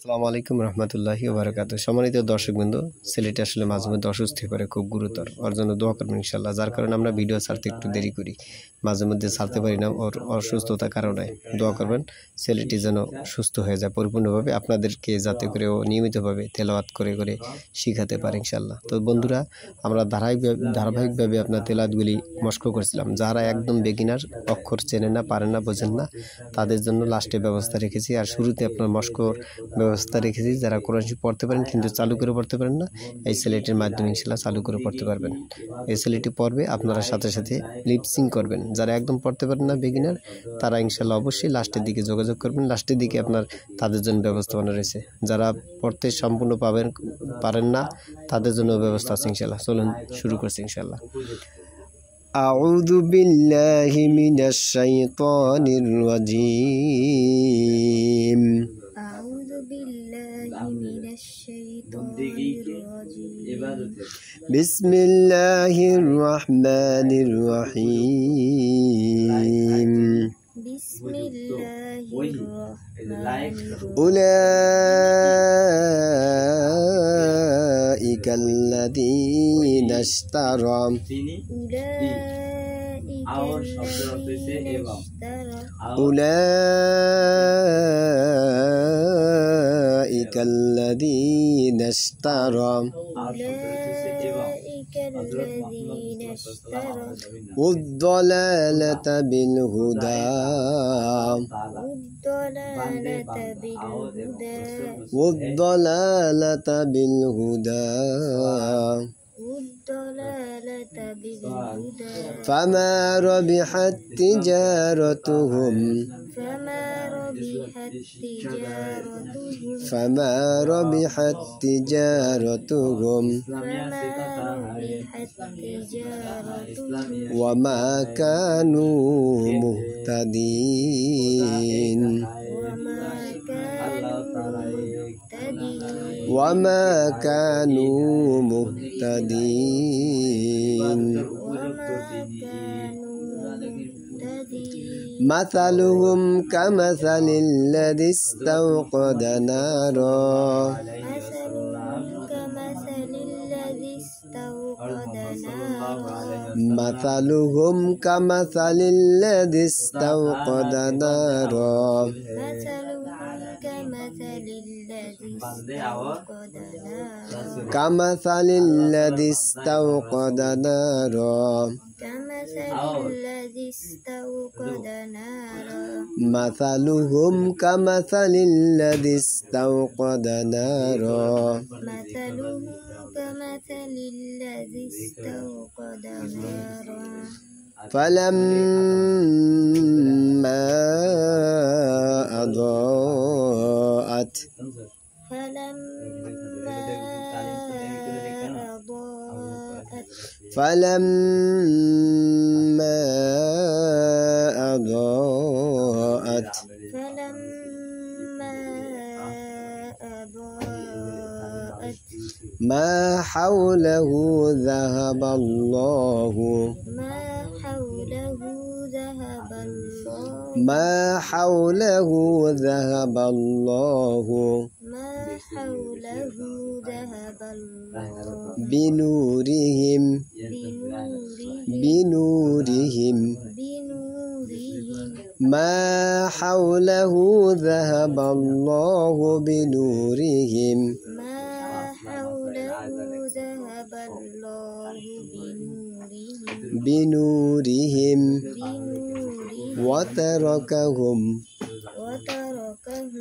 আসসালামু আলাইকুম রহমতুল্লাহি ওয়া বারাকাতুহু। সম্মানিত দর্শকবৃন্দ, ছেলেটি আসলে মাঝে মধ্যে অসুস্থ হয়ে পড়ে, খুব গুরুতর। ওর জন্য দোয়া করবেন ইনশাল্লাহ। যার কারণে আমরা ভিডিও ছাড়তে একটু দেরি করি, মাঝে মধ্যে ছাড়তে পারি না ওর অসুস্থতার কারণে। দোয়া করবেন ছেলেটি যেন সুস্থ হয়ে যায় পরিপূর্ণভাবে, আপনাদেরকে যাতে করে ও নিয়মিতভাবে তেলাওয়াত করে করে শিখাতে পারে ইনশাল্লাহ। তো বন্ধুরা, আমরা ধারাবাহিকভাবে আপনার তেলাওয়াতগুলি মস্ক করছিলাম। যারা একদম বেগিনার, অক্ষর চেনে না, পারেন না, বোঝেন না, তাদের জন্য লাস্টে ব্যবস্থা রেখেছি, আর শুরুতে আপনার মস্কর ব্যবস্থা রেখেছি। যারা কোরআন শরীফ পড়তে পারেন কিন্তু চালু করে পড়তে পারেন না, এই ছেলেটির মাধ্যমে ইনশাল্লাহ চালু করে পড়তে পারবেন। এই ছেলেটি পড়বে, আপনারা সাথে সাথে লিপসিং করবেন। যারা একদম পড়তে পারেন না, বেগিনার, তারা ইনশাল্লাহ অবশ্যই লাস্টের দিকে যোগাযোগ করবেন। লাস্টের দিকে আপনার তাদের জন্য ব্যবস্থাপনা রয়েছে। যারা পড়তে সম্পূর্ণ পারেন না, তাদের জন্য ব্যবস্থা আছে ইনশাল্লাহ। চলুন শুরু করছি ইনশাল্লাহ। আউযু বিল্লাহি মিনাশ শাইতানির রাজিম। আউযু বিল্লাহি মিনাশ শাইতানির রাজিম। বিসমিল্লাহির রাহমানির রাহিম। বিসমিল্লাহির রাহমানির উলাইকাল্লাযীনা ইশতারা উলাইকাল্লাযীনা ইশতারা الضلالة بالهدى والضلالة بالهدى فما ربحت تجارتهم وما كانوا مهتدين مثلهم كمثل الذي استوقد نارا مثلهم كمثل الذي استوقد نارا كمثل الذي استوقد نارا مثلهم كمثل الذي استوقد نارا فلما أضاءت ما حوله ذهب الله بنورهم ما حوله ذهب الله بنورهم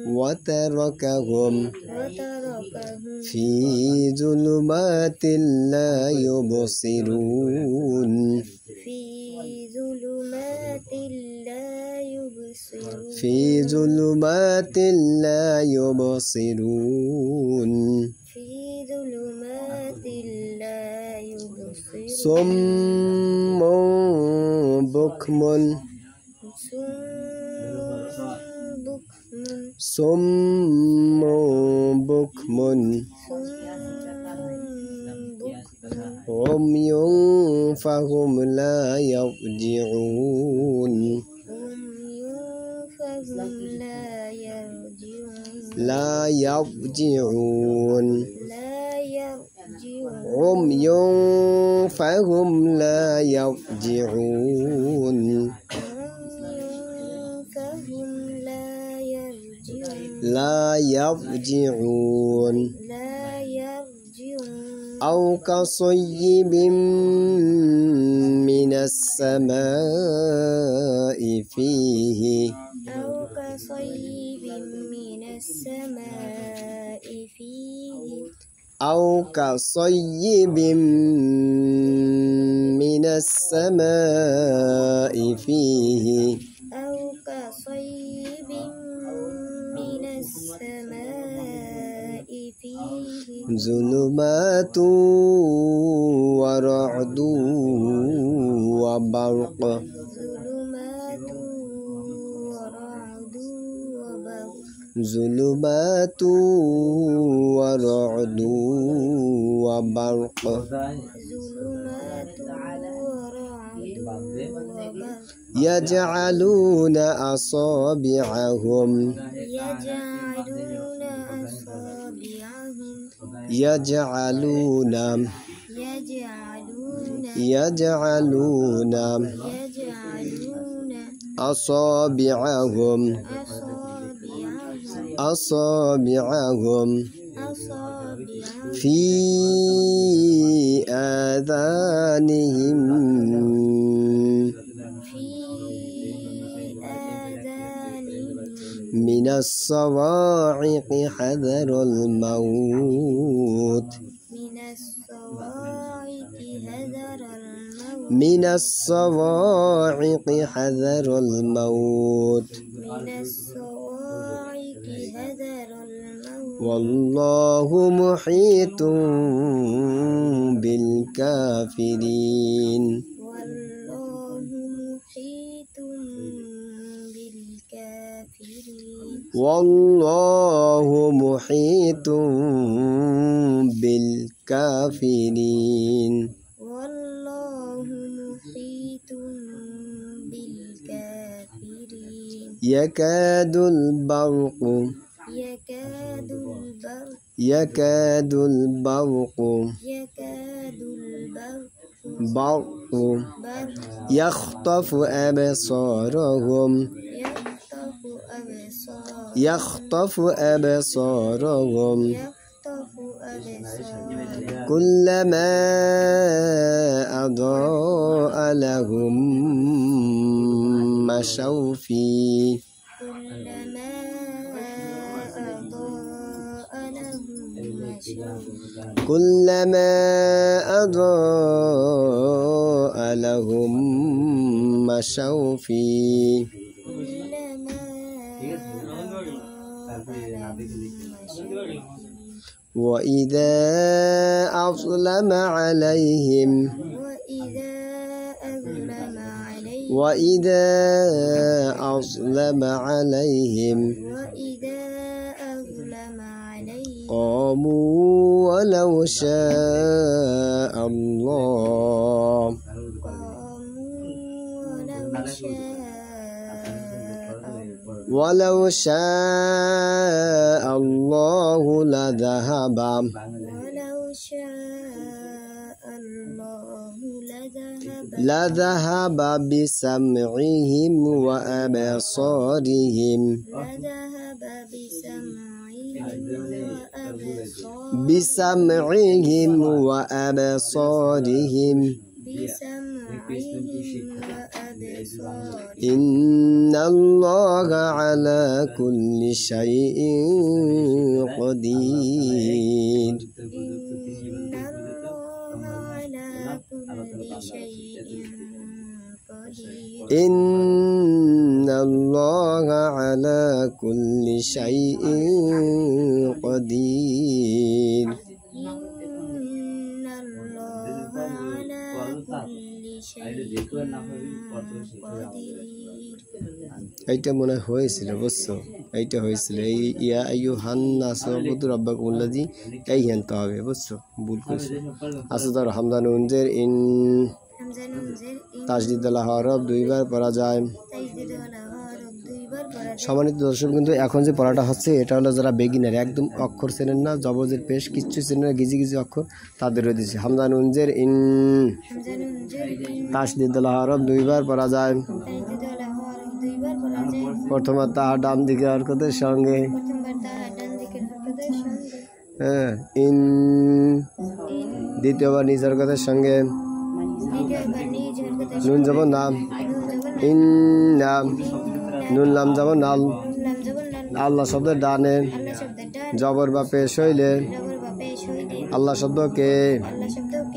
وتركهم في ظلمات لا يبصرون صم بكم عمي فهم لا يرجعون لا يرجعون لا يرجعون عمي فهم لا يرجعون فهم لا يرجعون لا يرجعون لا يرجعون أو كصيب من السماء فيه أو كصيب من السماء فيه أو كصيب من السماء فيه أو كصيب من السماء فيه ظلمات ورعد وبرق ظلمات ورعد وبرق ظلمات ورعد وبرق ظلمات ورعد وبرق يجعلون أصابعهم يجعلون أصابعهم يجعلون يجعلون أصابعهم أصابعهم في آذانهم في آذانهم من الصواعق حذر الموت من الصواعق حذر الموت من الصواعق حذر الموت من الصواعق حذر الموت والله محيط بالكافرين والله محيط بالكافرين والله محيط بالكافرين والله محيط بالكافرين يكاد البرق يكاد البرق برق يخطف أبصارهم يخطف أبصارهم كلما أضاء لهم مشوا فيه كلما أضاء لهم مشوا فيه وإذا أظلم عليهم وإذا أظلم عليهم قاموا ولو شاء الله ولو شاء الله لذهب بسمعهم وأبصارهم إن الله على كل شيء قدير إن الله على كل شيء قدير এইটা মনে হয়েছিল বুঝছো এইটা হয়েছিল এই ইয়া আইয়ুহান নাস উবুদু রাব্বাকুমুল্লাযী এই হেনতে হবে বুঝছো ভুল করছো আচ্ছা ধরো হামজা নুন জের ইন তাসদীদ আল হরফ দুইবার পড়া যায় সম্মানিত দর্শক কিন্তু এখন যে পড়াটা হচ্ছে এটা হলো যারা বেগিনার একদম অক্ষর চেনেন না, জবজের পেশ কিচ্ছু চেনেন না, গিজি গিজি অক্ষর তাদেরও দিচ্ছে। হামজা নুন জের ইন, তাসদিদুল হরফ দুইবার পড়া যায়। প্রথমে তাহার ডান দিকে হরকতের সঙ্গে, হ্যাঁ, ইন। দ্বিতীয়বার নিজ হরকতের সঙ্গে, নুন যাব নাম, ইন নাম, নুন লাম যাব নাল। আল্লাহ শব্দের ডানে জবর বা পেশ হইলে আল্লাহ শব্দকে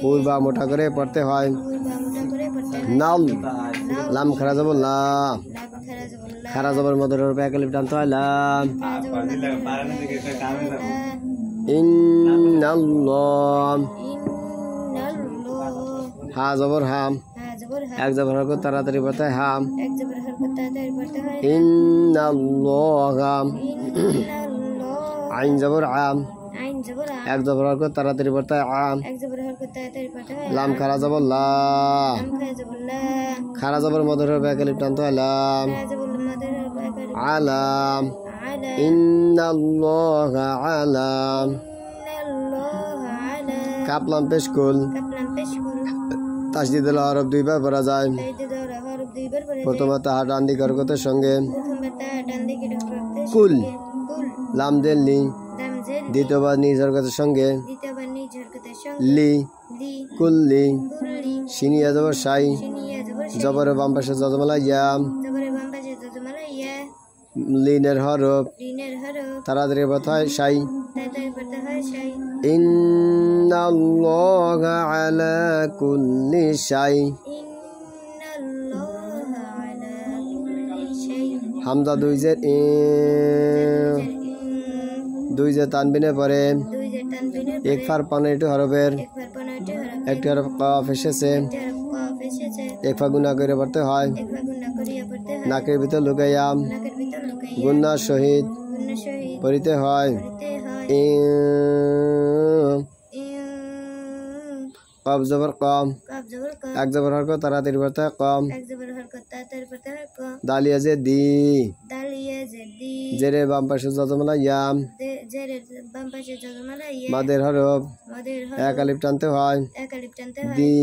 পূর্বা মোটা করে পড়তে হয়। নাল, লাম খারা যাব লা, খারা জবর মধ্যে এক আলিফ টানতে হয় লাম। ইন্নাল্লাহ, হা জবর হাম, এক জবর হরকত তাড়াতাড়ি পড়তে হয় হাম। ইন্নাল্লাহা, আইন জবর আম, এক জবর হরকত তাড়াতাড়ি পড়তে হয় আম। লাম খারা জবর লা, খারা জবর মধ্যে এক আলিফ টানতে হয় লাম। আলাম, ইন্নাল্লাহা আলাম। কাপ লাম পেশ কুল, তাসদিদুল হরফ দুইবার পড়া যায়। প্রথমে তাহার ডান দিকে হরকতের সঙ্গে, কুল, লাম জের লি। দ্বিতীয়বার নিজ হরকতের সঙ্গে, লি, কুল্লি। সিনিয়া জবর সাই, জবরের বাম পাশে যজমালা ইয়াম। লিনের হরফ তাড়াতাড়ি পড়তে হয় সাই। ইন্নাল্লাহা আলা কুল্লি শাই। হামজা দুই জের ই, দুই জের তানবিনে পরে এক ফার 15টি হরফের একটি হরফ কফ এসেছে, এক ফা গুণা করে পড়তে হয়। নাকের ভিতর লুকাইয়াম গুন্না সহিত পড়িতে হয়। কফ জবর কম, এক জবর হরকত তাড়াতাড়ি পড়তে হয় কম। দালিয়া জে দি, জেরের বাম পাশে যজমালা ইয়াম। মাদের হরফ এক আলিফ টানতে হয়। দি,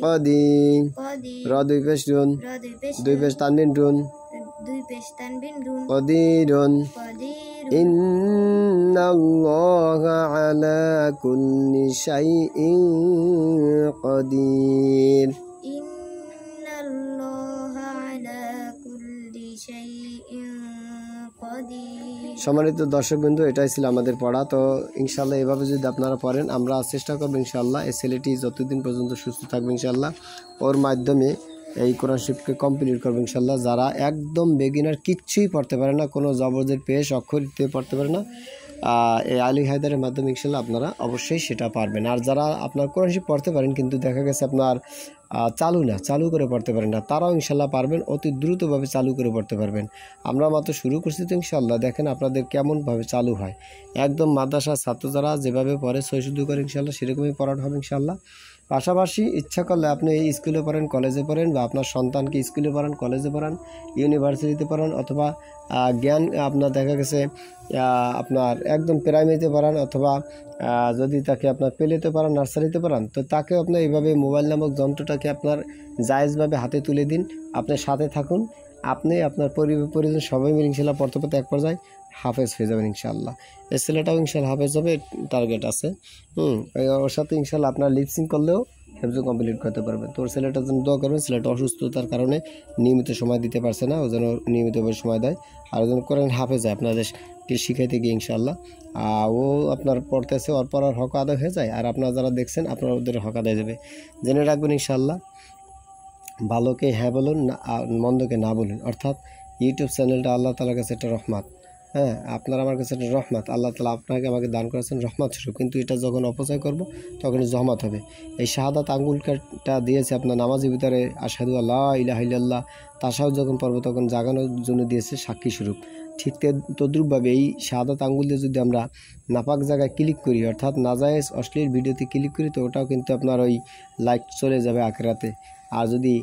কদি, র দুই পেশ ডুন, দুই পেশ তানবিন ডুন, কদিরুন। ইন্নাল্লাহা আলা কুল্লি শাইইন কদির। সম্মানিত দর্শকবৃন্দ, এটাই ছিল আমাদের পড়া। তো ইনশাল্লাহ এভাবে যদি আপনারা পড়েন, আমরা চেষ্টা করবো ইনশাল্লাহ এই ছেলেটি যতদিন পর্যন্ত সুস্থ থাকবে ইনশাল্লাহ ওর মাধ্যমে এই কোরআন শরীফকে কমপ্লিট করবো ইনশাল্লাহ। যারা একদম বেগিনার কিচ্ছুই পড়তে পারে না, কোনো জবরদের পেশ অক্ষর দিতে পড়তে পারে না, এই আলী হায়দারের মাধ্যমে ইনশাল্লাহ আপনারা অবশ্যই সেটা পারবেন। আর যারা আপনার কোরআন শরীফ পড়তে পারেন কিন্তু দেখা গেছে আপনার চালু করে পড়তে পারেন না, তারাও ইনশাল্লাহ পারবেন, অতি দ্রুতভাবে চালু করে পড়তে পারবেন। আমরা মাত্র শুরু করছি তো ইনশাল্লাহ দেখেন আপনাদের কেমনভাবে চালু হয়। একদম মাদ্রাসার ছাত্র যারা যেভাবে পড়ে সৈশুদ্ধ করে ইনশাল্লাহ সেরকমই পড়ানো হবে ইনশাল্লাহ। পাশাপাশি ইচ্ছা করলে আপনি এই স্কুলে পড়েন, কলেজে পড়েন, বা আপনার সন্তানকে স্কুলে পড়ান, কলেজে পড়ান, ইউনিভার্সিটিতে পড়ান, অথবা জ্ঞান আপনার দেখা গেছে আপনার একদম প্রাইমারিতে পড়ান, অথবা যদি তাকে আপনার পেলেতে পারান, নার্সারিতে পড়ান, তো তাকে আপনার এইভাবে মোবাইল নামক যন্ত্রটাকে আপনার জায়েজভাবে হাতে তুলে দিন, আপনার সাথে থাকুন, আপনি আপনার পরিজন সবাই মিলে ইনশাল্লাহ পড়তে পড়তে এক পর্যায়ে হাফেজ হয়ে যাবেন ইনশাল্লাহ। এই ছেলেটাও ইনশাল্লাহ হাফেজ হবে, টার্গেট আছে। ওর সাথে ইনশাল্লাহ আপনার লিপসিং করলেও হেফজ কমপ্লিট করতে পারবেন। তোর ছেলেটার জন্য দোয়া করবেন, ছেলেটা অসুস্থতার কারণে নিয়মিত সময় দিতে পারছে না, ও যেন নিয়মিতভাবে সময় দেয়, আর যেন কোরআন হাফেজ হয় আপনাদেরকে শিখাইতে গিয়ে ইনশাল্লাহ। ও আপনার পড়তেছে, ওর পড়ার হক আদায় হয়ে যায়, আর আপনারা যারা দেখছেন আপনার ওদের হক আদায় যাবে। জেনে রাখবেন ইনশাল্লাহ, ভালোকে হ্যাঁ বলুন, মন্দকে না বলুন। অর্থাৎ ইউটিউব চ্যানেলটা আল্লাহ তাআলার কাছে একটা রহমত, হ্যাঁ, আপনার আমার কাছে একটা রহমত। আল্লাহ তাআলা আপনাকে আমাকে দান করেছেন রহমত স্বরূপ, কিন্তু এটা যখন অপচয় করব তখন জহমত হবে। এই শাহাদাত আঙ্গুলটা দিয়েছে আপনার নামাজের ভিতরে, আশহাদু আল্লা ইলাহা ইল্লাল্লাহ, তাশাহুদ যখন পড়ব তখন জাগানোর জন্য দিয়েছে সাক্ষী স্বরূপ। ঠিক তদ্রূপভাবে এই শাহাদাত আঙ্গুল দিয়ে যদি আমরা নাপাক জায়গায় ক্লিক করি, অর্থাৎ নাজায়েজ অশ্লীল ভিডিওতে ক্লিক করি, তো ওটাও কিন্তু আপনার ওই লাইক চলে যাবে আখিরাতে। আর যদি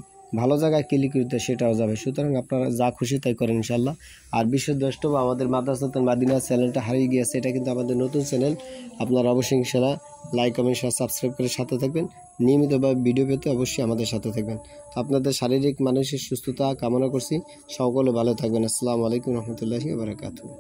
ভালো জায়গায় ক্লিক করতে সেটাও যাবে। সুতরাং আপনারা যা খুশি তাই করেন ইনশাল্লাহ। আর বিশ্ব দ্রষ্টব্য আমাদের মাদ্রাসাতুল মাদিনা চ্যানেলটা হারিয়ে গিয়েছে, এটা কিন্তু আমাদের নতুন চ্যানেল। আপনারা অবশ্যই ইনশাল্লাহ লাইক কমেন্ট শেয়ার সাবস্ক্রাইব করে সাথে থাকবেন। নিয়মিতভাবে ভিডিও পেতে অবশ্যই আমাদের সাথে থাকবেন। আপনাদের শারীরিক মানসিক সুস্থতা কামনা করছি। সকলে ভালো থাকবেন। আসসালামু আলাইকুম রহমতুল্লাহি ওয়া বারাকাতুহু।